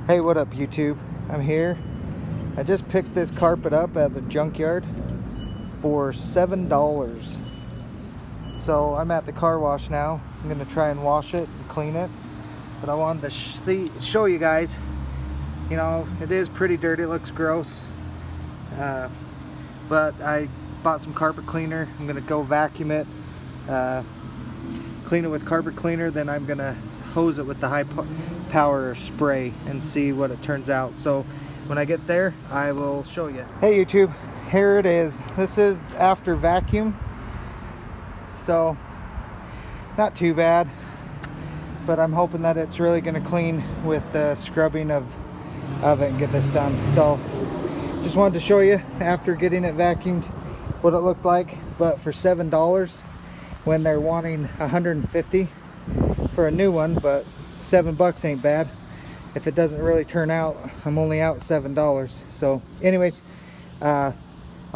Hey, what up YouTube? I'm here. I just picked this carpet up at the junkyard for $7. So I'm at the car wash now. I'm gonna try and wash it and clean it. But I wanted to show you guys, you know, it is pretty dirty, it looks gross. But I bought some carpet cleaner. I'm gonna go vacuum it, clean it with carpet cleaner, then I'm gonna hose it with the high power spray and see what it turns out. So when I get there, I will show you. Hey YouTube, here it is. This is after vacuum. So not too bad, but I'm hoping that it's really gonna clean with the scrubbing of it and get this done. So just wanted to show you after getting it vacuumed what it looked like, but for $7 when they're wanting 150 for a new one. But $7 ain't bad. If it doesn't really turn out, I'm only out $7. So anyways, I'll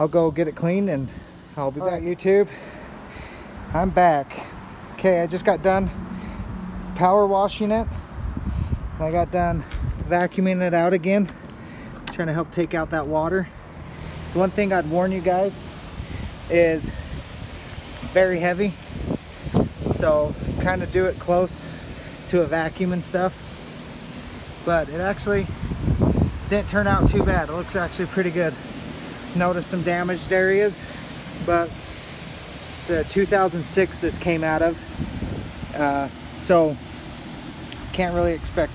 go get it cleaned and I'll be back. YouTube, I'm back. Okay, I just got done power washing it. I got done vacuuming it out again, trying to help take out that water. The one thing I'd warn you guys is very heavy, so kind of do it close to a vacuum and stuff. But it actually didn't turn out too bad. It looks actually pretty good. Noticed some damaged areas, but it's a 2006 this came out of, so can't really expect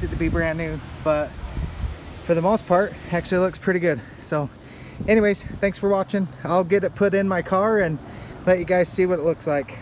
it to be brand new, but for the most part actually looks pretty good. So anyways, thanks for watching. I'll get it put in my car and let you guys see what it looks like.